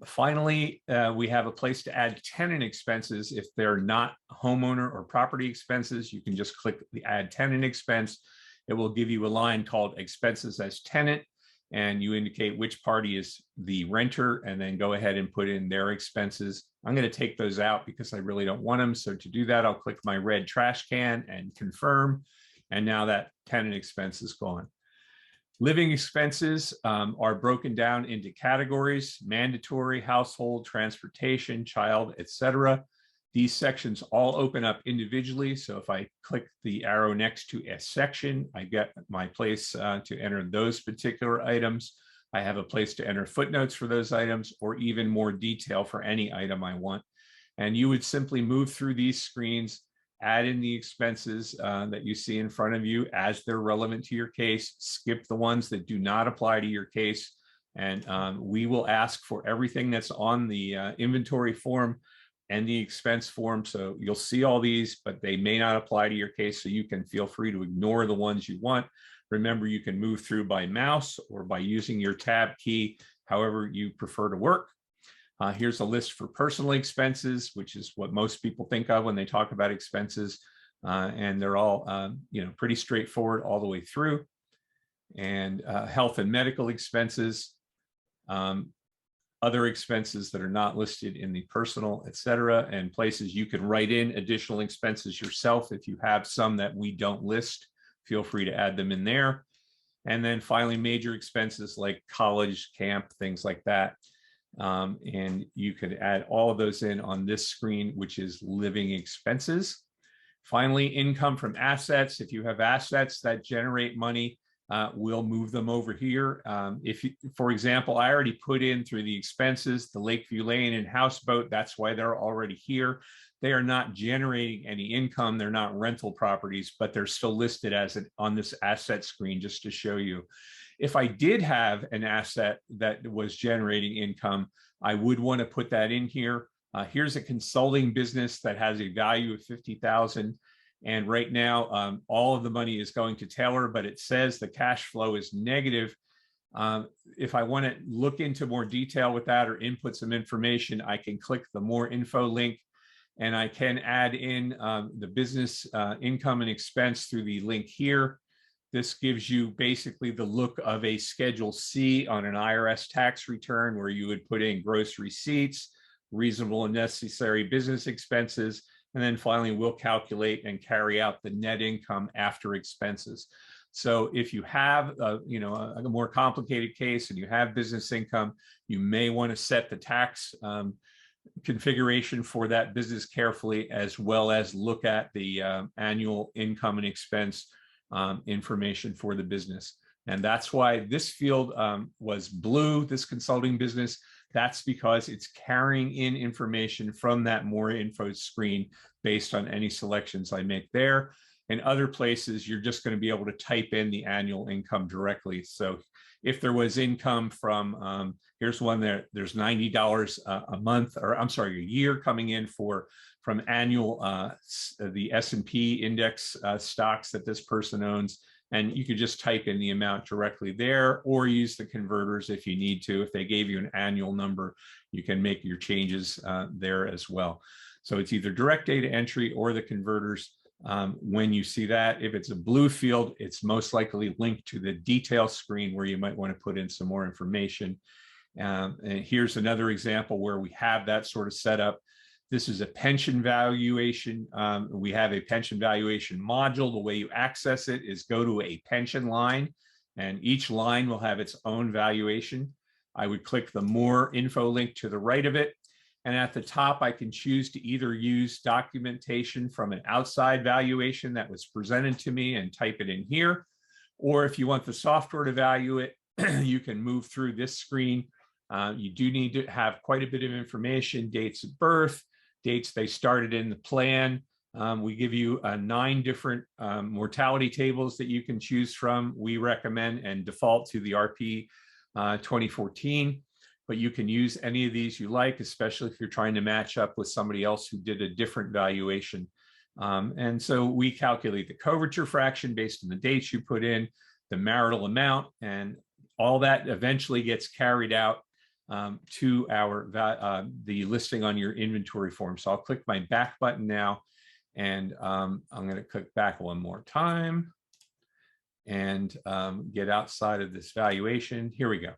Finally, we have a place to add tenant expenses. If they're not homeowner or property expenses, you can just click the add tenant expense. It will give you a line called expenses as tenant. and you indicate which party is the renter, and then go ahead and put in their expenses. I'm going to take those out because I really don't want them. So to do that, I'll click my red trash can and confirm. And now that tenant expense is gone. Living expenses are broken down into categories: mandatory, household, transportation, child, etc. These sections all open up individually. So if I click the arrow next to a section, I get my place to enter those particular items. I have a place to enter footnotes for those items, or even more detail for any item I want. And you would simply move through these screens, add in the expenses that you see in front of you as they're relevant to your case, skip the ones that do not apply to your case. And we will ask for everything that's on the inventory form and the expense form. So you'll see all these, but they may not apply to your case. So you can feel free to ignore the ones you want. Remember, you can move through by mouse or by using your tab key, however you prefer to work. Here's a list for personal expenses, which is what most people think of when they talk about expenses. And they're all pretty straightforward all the way through. And health and medical expenses, other expenses that are not listed in the personal, etc., and places you can write in additional expenses yourself. If you have some that we don't list, feel free to add them in there. And then finally, major expenses like college, camp, things like that. And you could add all of those in on this screen, which is living expenses. Finally, income from assets. If you have assets that generate money, we'll move them over here. If you, for example, I already put in through the expenses, the Lakeview Lane and houseboat, that's why they're already here. They are not generating any income. They're not rental properties, but they're still listed as on this asset screen, just to show you. If I did have an asset that was generating income, I would want to put that in here. Here's a consulting business that has a value of $50,000. And right now, all of the money is going to Taylor, but it says the cash flow is negative. If I want to look into more detail with that or input some information, I can click the more info link, and I can add in the business income and expense through the link here. This gives you basically the look of a Schedule C on an IRS tax return, where you would put in gross receipts, reasonable and necessary business expenses, and then finally we'll calculate and carry out the net income after expenses. So if you have a more complicated case and you have business income, you may want to set the tax configuration for that business carefully, as well as look at the annual income and expense information for the business. And that's why this field was blue, this consulting business. That's because it's carrying in information from that more info screen based on any selections I make there. In other places, you're just going to be able to type in the annual income directly. So if there was income from, here's one there, there's $90 a month, or I'm sorry, a year coming in from annual, the S&P index stocks that this person owns. And you could just type in the amount directly there, or use the converters if you need to. If they gave you an annual number, you can make your changes there as well. So it's either direct data entry or the converters. When you see that, if it's a blue field, it's most likely linked to the detail screen where you might want to put in some more information. And here's another example where we have that sort of setup. This is a pension valuation. We have a pension valuation module. The way you access it is go to a pension line, and each line will have its own valuation. I would click the more info link to the right of it. And at the top, I can choose to either use documentation from an outside valuation that was presented to me and type it in here. Or if you want the software to value it, you can move through this screen. You do need to have quite a bit of information: dates of birth, dates they started in the plan. We give you 9 different mortality tables that you can choose from. We recommend and default to the RP 2014. But you can use any of these you like, especially if you're trying to match up with somebody else who did a different valuation. And so we calculate the coverture fraction based on the dates you put in, the marital amount, and all that eventually gets carried out to the listing on your inventory form. So I'll click my back button now, and I'm going to click back one more time. and get outside of this valuation. Here we go.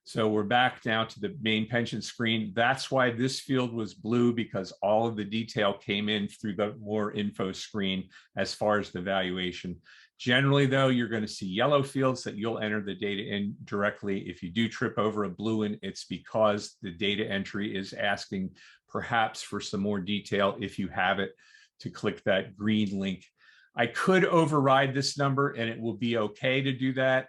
So we're back now to the main pension screen. That's why this field was blue, because all of the detail came in through the more info screen as far as the valuation. Generally, though, you're going to see yellow fields that you'll enter the data in directly. If you do trip over a blue one, it's because the data entry is asking perhaps for some more detail, if you have it, to click that green link. I could override this number and it will be okay to do that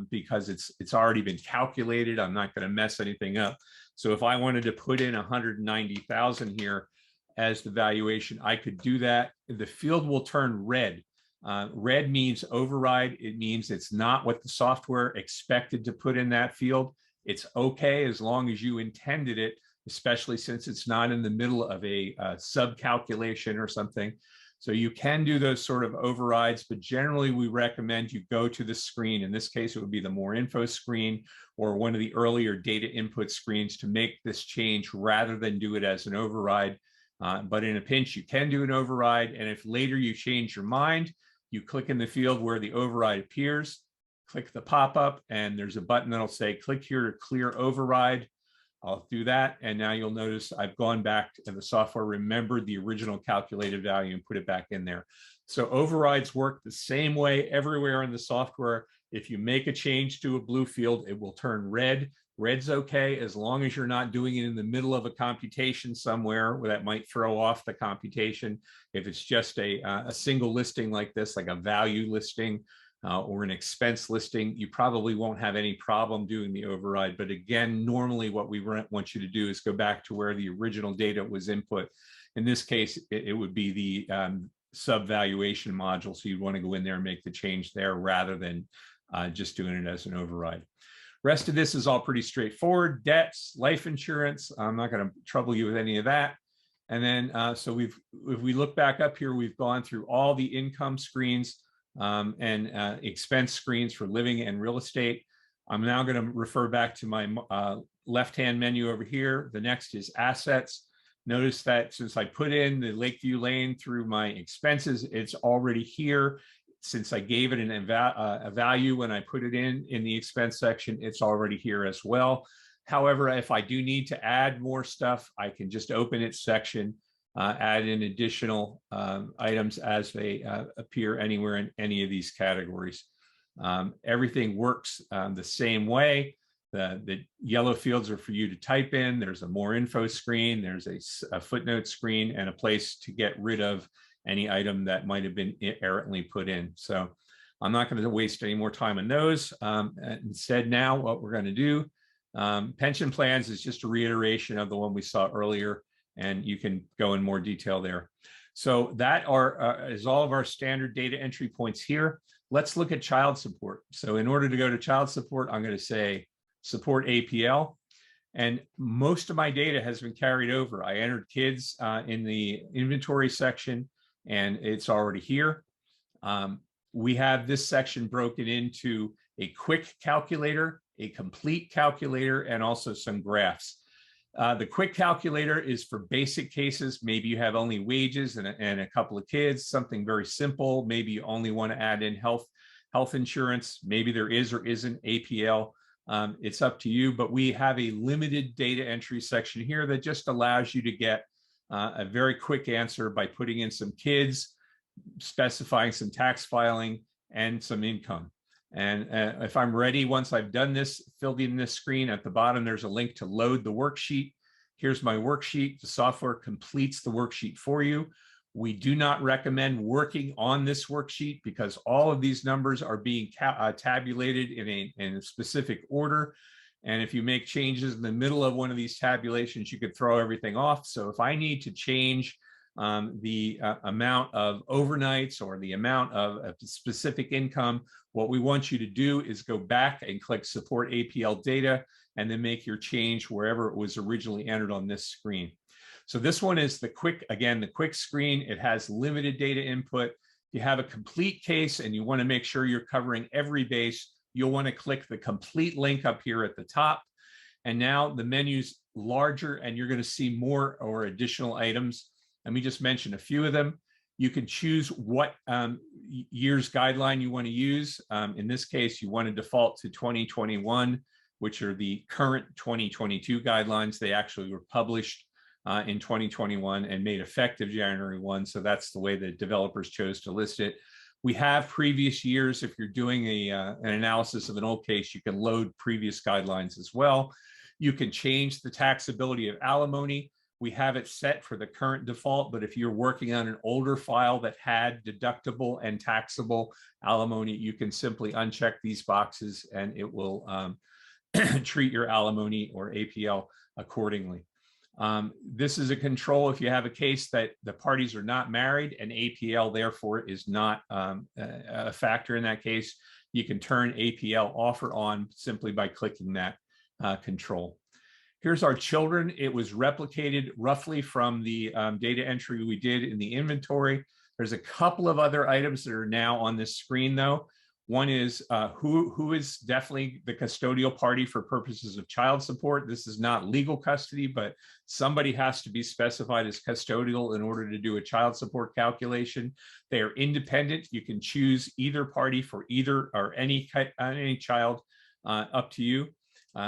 because it's already been calculated. I'm not going to mess anything up. So if I wanted to put in 190,000 here as the valuation, I could do that. The field will turn red. Red means override. It means it's not what the software expected to put in that field. It's okay as long as you intended it, especially since it's not in the middle of a sub calculation or something. So you can do those sort of overrides, but generally we recommend you go to the screen. In this case, it would be the more info screen or one of the earlier data input screens to make this change rather than do it as an override. But in a pinch, you can do an override. And if later you change your mind, you click in the field where the override appears, click the pop-up, and there's a button that'll say, click here to clear override. I'll do that. And now you'll notice I've gone back and the software remembered the original calculated value and put it back in there. So overrides work the same way everywhere in the software. If you make a change to a blue field, it will turn red. Red's okay as long as you're not doing it in the middle of a computation somewhere where that might throw off the computation. If it's just a single listing like this, like a value listing, or an expense listing, you probably won't have any problem doing the override. But again, normally what we want you to do is go back to where the original data was input. In this case, it would be the sub-valuation module. So you'd want to go in there and make the change there rather than just doing it as an override. Rest of this is all pretty straightforward. Debts, life insurance. I'm not going to trouble you with any of that. And then, so if we look back up here, we've gone through all the income screens and expense screens for living and real estate. I'm now going to refer back to my left-hand menu over here. The next is assets. Notice that since I put in the Lakeview Lane through my expenses, it's already here. Since I gave it a value when I put it in the expense section, it's already here as well. However, if I do need to add more stuff, I can just open its section, add in additional items as they appear anywhere in any of these categories. Everything works the same way. The yellow fields are for you to type in. There's a more info screen. There's a footnote screen and a place to get rid of any item that might have been errantly put in. So I'm not going to waste any more time on those. Instead, now what we're going to do, pension plans is just a reiteration of the one we saw earlier, and you can go in more detail there. So that is all of our standard data entry points here. Let's look at child support. So in order to go to child support, I'm going to say support APL. And most of my data has been carried over. I entered kids in the inventory section, and it's already here. We have this section broken into a quick calculator, a complete calculator, and also some graphs. The quick calculator is for basic cases. Maybe you have only wages and a couple of kids, something very simple. Maybe you only want to add in health insurance. Maybe there is or isn't APL. It's up to you, but we have a limited data entry section here that just allows you to get a very quick answer by putting in some kids, specifying some tax filing, and some income. And if I'm ready, once I've done this, filled in this screen at the bottom, there's a link to load the worksheet. Here's my worksheet. The software completes the worksheet for you. We do not recommend working on this worksheet because all of these numbers are being tabulated in a specific order. And if you make changes in the middle of one of these tabulations, you could throw everything off. So if I need to change the amount of overnights or the amount of a specific income, what we want you to do is go back and click Support APL Data and then make your change wherever it was originally entered on this screen. So this one is the quick screen. It has limited data input. If you have a complete case and you want to make sure you're covering every base, you'll want to click the complete link up here at the top. And now the menu's larger and you're going to see more or additional items. Let me just mention a few of them. You can choose what year's guideline you want to use. In this case, you want to default to 2021, which are the current 2022 guidelines. They actually were published in 2021 and made effective January 1. So that's the way the developers chose to list it. We have previous years. If you're doing an analysis of an old case, you can load previous guidelines as well. You can change the taxability of alimony. We have it set for the current default, but if you're working on an older file that had deductible and taxable alimony, you can simply uncheck these boxes and it will treat your alimony or APL accordingly. This is a control if you have a case that the parties are not married and APL therefore is not a factor in that case. You can turn APL off or on simply by clicking that control. Here's our children. It was replicated roughly from the data entry we did in the inventory. There's a couple of other items that are now on this screen though. One is who is definitely the custodial party for purposes of child support. This is not legal custody, but somebody has to be specified as custodial in order to do a child support calculation. They are independent. You can choose either party for either or any child, up to you.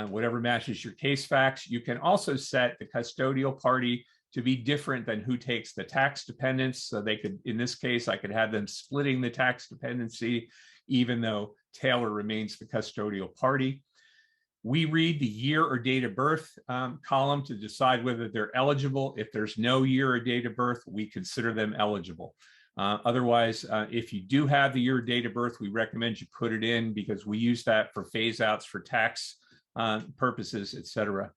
Whatever matches your case facts. You can also set the custodial party to be different than who takes the tax dependence. So they could, in this case, I could have them splitting the tax dependency, even though Taylor remains the custodial party. We read the year or date of birth column to decide whether they're eligible. If there's no year or date of birth, we consider them eligible. Otherwise, if you do have the year or date of birth, we recommend you put it in because we use that for phase outs for tax purposes, etc.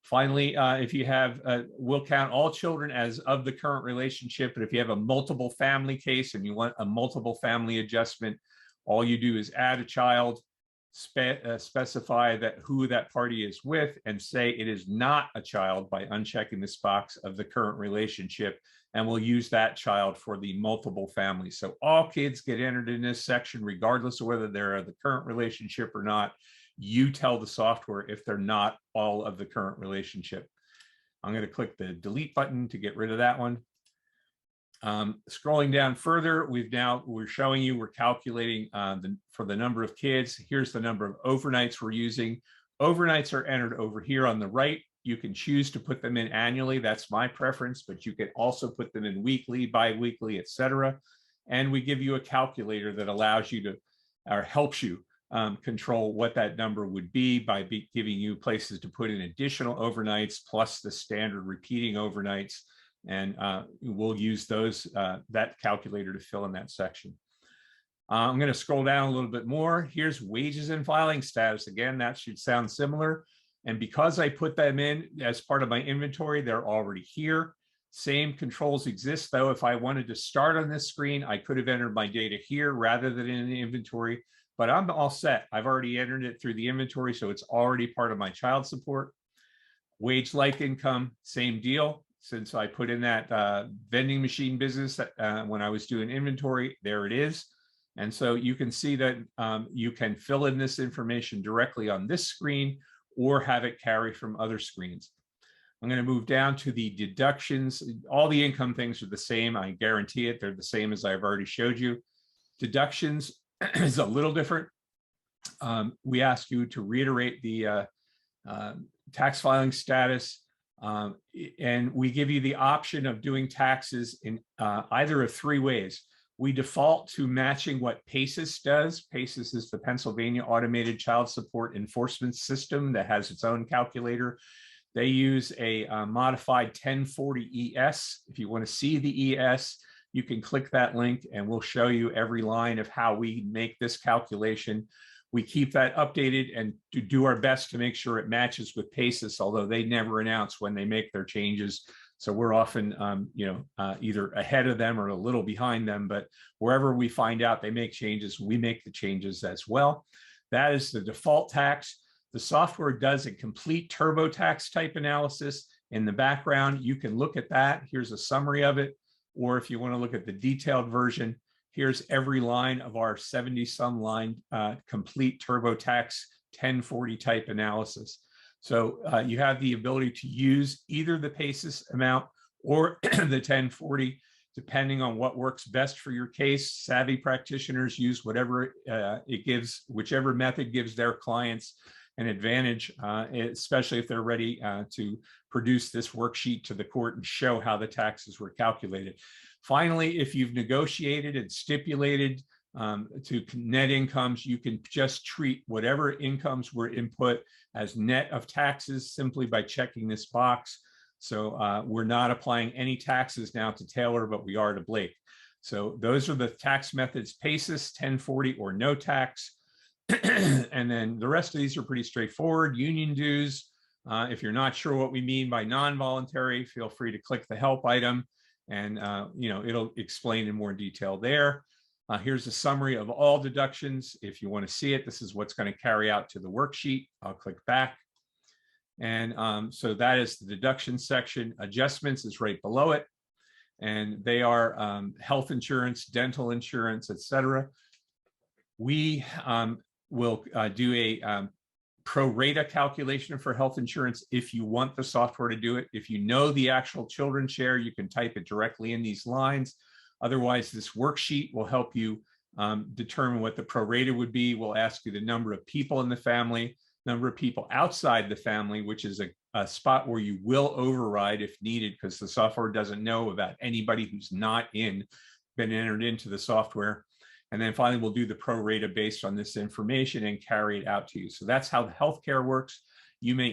Finally, if you have, we'll count all children as of the current relationship, but if you have a multiple family case and you want a multiple family adjustment, all you do is add a child, specify that who that party is with, and say it is not a child by unchecking this box of the current relationship, and we'll use that child for the multiple family. So all kids get entered in this section, regardless of whether they're the current relationship or not. You tell the software if they're not all of the current relationship. I'm going to click the delete button to get rid of that one. Scrolling down further, we're showing you, we're calculating for the number of kids. Here's the number of overnights we're using. Overnights are entered over here on the right. You can choose to put them in annually. That's my preference, but you can also put them in weekly, bi-weekly, etc. And we give you a calculator that allows you to, or helps you control what that number would be by giving you places to put in additional overnights plus the standard repeating overnights. And we'll use those, that calculator to fill in that section. I'm going to scroll down a little bit more. Here's wages and filing status. Again, that should sound similar. And because I put them in as part of my inventory, they're already here. Same controls exist, though. If I wanted to start on this screen, I could have entered my data here rather than in the inventory, but I'm all set. I've already entered it through the inventory, so it's already part of my child support. Wage like income, same deal. Since I put in that vending machine business when I was doing inventory, there it is. And so you can see that you can fill in this information directly on this screen or have it carry from other screens. I'm going to move down to the deductions. All the income things are the same. I guarantee it. They're the same as I've already showed you. Deductions is a little different. We ask you to reiterate the tax filing status. And we give you the option of doing taxes in either of three ways. We default to matching what PACES does. PACES is the Pennsylvania Automated Child Support Enforcement System that has its own calculator. They use a modified 1040 ES. If you want to see the ES, you can click that link and we'll show you every line of how we make this calculation. We keep that updated and to do our best to make sure it matches with PACES, although they never announce when they make their changes. So we're often, either ahead of them or a little behind them, but wherever we find out they make changes, we make the changes as well. That is the default tax. The software does a complete TurboTax type analysis in the background. You can look at that. Here's a summary of it. Or if you want to look at the detailed version, here's every line of our 70-some line complete TurboTax 1040 type analysis. So you have the ability to use either the PACES amount or the 1040. depending on what works best for your case. Savvy practitioners use whatever it gives, whichever method gives their clients an advantage, especially if they're ready to produce this worksheet to the court and show how the taxes were calculated. Finally, if you've negotiated and stipulated to net incomes, you can just treat whatever incomes were input as net of taxes simply by checking this box. So we're not applying any taxes now to Taylor, but we are to Blake. So those are the tax methods: PACES, 1040, or no tax. And then the rest of these are pretty straightforward. Union dues. If you're not sure what we mean by non-voluntary, feel free to click the help item, and it'll explain in more detail there. Here's a summary of all deductions. If you want to see it, this is what's going to carry out to the worksheet. I'll click back. And so that is the deduction section. Adjustments is right below it. And they are health insurance, dental insurance, etc. We will do a pro rata calculation for health insurance if you want the software to do it. If you know the actual children's share, you can type it directly in these lines. Otherwise, this worksheet will help you determine what the pro rata would be. We'll ask you the number of people in the family, number of people outside the family, which is a spot where you will override if needed, because the software doesn't know about anybody who's not been entered into the software. And then finally, we'll do the pro rata based on this information and carry it out to you. So that's how the healthcare works. You may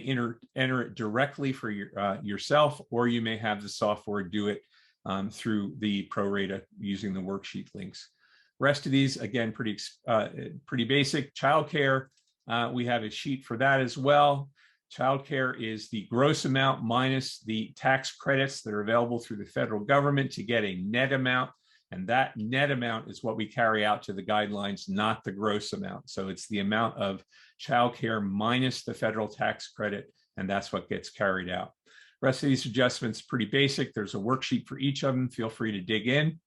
enter it directly for yourself, or you may have the software do it through the pro rata using the worksheet links. Rest of these, again, pretty basic. Childcare, we have a sheet for that as well. Childcare is the gross amount minus the tax credits that are available through the federal government to get a net amount. And that net amount is what we carry out to the guidelines, not the gross amount. So it's the amount of childcare minus the federal tax credit, and that's what gets carried out. Rest of these adjustments, pretty basic. There's a worksheet for each of them. Feel free to dig in.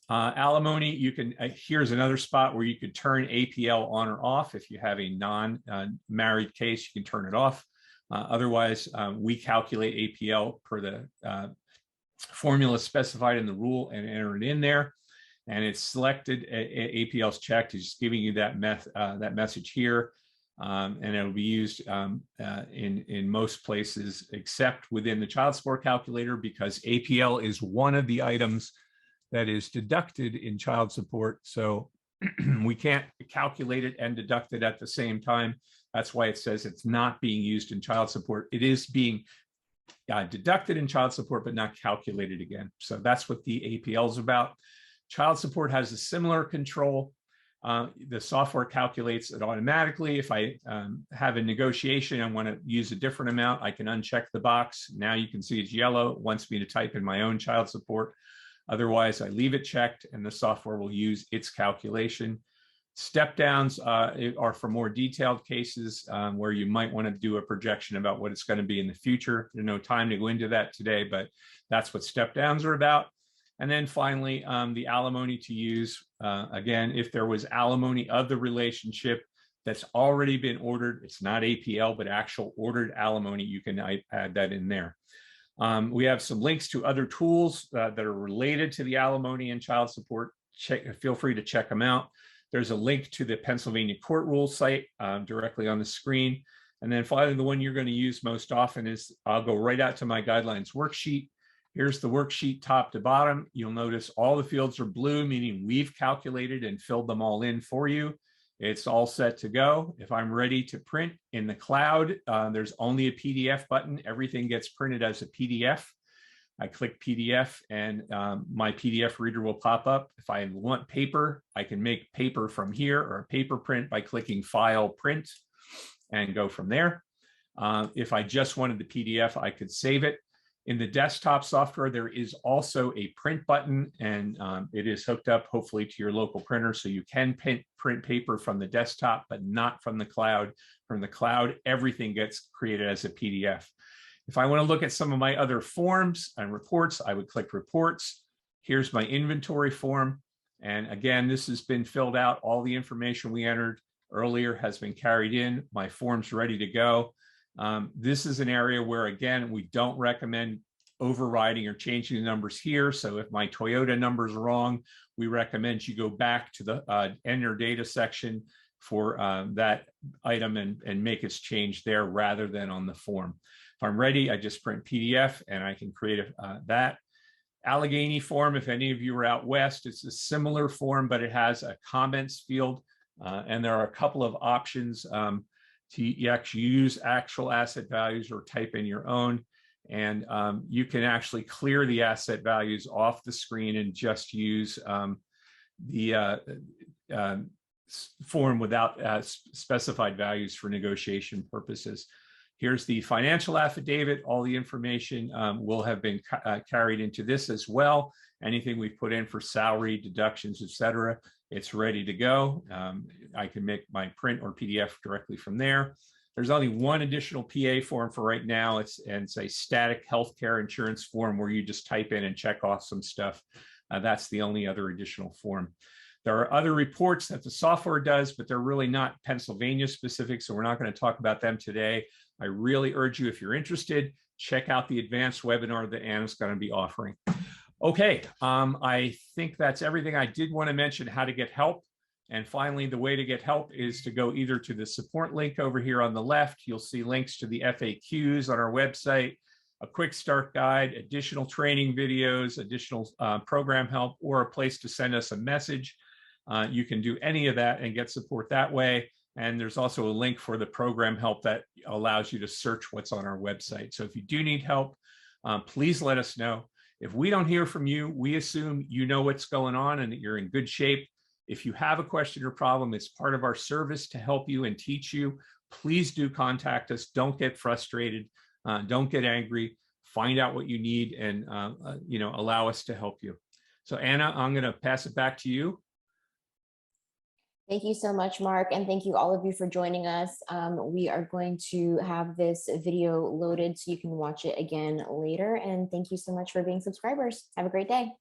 Alimony, you can, here's another spot where you could turn APL on or off. If you have a non-married case, you can turn it off. Otherwise, we calculate APL per the formula specified in the rule and enter it in there. And it's selected, APL's checked. It's just giving you that message here. And it'll be used in most places except within the child support calculator, because APL is one of the items that is deducted in child support. So we can't calculate it and deduct it at the same time. That's why it says it's not being used in child support. It is being deducted in child support, but not calculated again. So that's what the APL is about. Child support has a similar control. The software calculates it automatically. If I have a negotiation and want to use a different amount, I can uncheck the box. Now you can see it's yellow. It wants me to type in my own child support. Otherwise, I leave it checked and the software will use its calculation. Step downs are for more detailed cases where you might want to do a projection about what it's going to be in the future. There's no time to go into that today, but that's what step downs are about. And then finally, the alimony to use. Again, if there was alimony of the relationship that's already been ordered, it's not APL, but actual ordered alimony, you can add that in there. We have some links to other tools that are related to the alimony and child support. Feel free to check them out. There's a link to the Pennsylvania Court Rules site directly on the screen. And then finally, the one you're going to use most often is, I'll go right out to my guidelines worksheet. Here's the worksheet top to bottom. You'll notice all the fields are blue, meaning we've calculated and filled them all in for you. It's all set to go. If I'm ready to print in the cloud, there's only a PDF button. Everything gets printed as a PDF. I click PDF and my PDF reader will pop up. If I want paper, I can make paper from here, or a paper print by clicking File, Print, and go from there. If I just wanted the PDF, I could save it. In the desktop software, there is also a print button, and it is hooked up hopefully to your local printer, so you can print paper from the desktop, but not from the cloud. From the cloud, everything gets created as a PDF. If I want to look at some of my other forms and reports, I would click Reports. Here's my inventory form. And again, this has been filled out. All the information we entered earlier has been carried in. My form's ready to go. This is an area where, again, we don't recommend overriding or changing the numbers here. So if my Toyota number is wrong, we recommend you go back to the enter data section for that item and make its change there rather than on the form. If I'm ready, I just print PDF and I can create that. Allegheny form, if any of you are out west, it's a similar form, but it has a comments field. And there are a couple of options to actually use actual asset values or type in your own. And you can actually clear the asset values off the screen and just use the form without specified values for negotiation purposes. Here's the financial affidavit. All the information will have been carried into this as well. Anything we've put in for salary, deductions, etc., it's ready to go. I can make my print or PDF directly from there. There's only one additional PA form for right now. It's a static healthcare insurance form where you just type in and check off some stuff. That's the only other additional form. There are other reports that the software does, but they're really not Pennsylvania specific, so we're not going to talk about them today. I really urge you, if you're interested, check out the advanced webinar that Anna's going to be offering. Okay, I think that's everything. I did want to mention how to get help. And finally, the way to get help is to go either to the support link over here on the left. You'll see links to the FAQs on our website, a quick start guide, additional training videos, additional program help, or a place to send us a message. You can do any of that and get support that way. And there's also a link for the program help that allows you to search what's on our website. So if you do need help, please let us know. If we don't hear from you, we assume you know what's going on and that you're in good shape. If you have a question or problem, it's part of our service to help you and teach you. Please do contact us. Don't get frustrated. Don't get angry. Find out what you need and allow us to help you. So Anna, I'm going to pass it back to you. Thank you so much, Mark, and thank you all of you for joining us. We are going to have this video loaded so you can watch it again later. And thank you so much for being subscribers. Have a great day.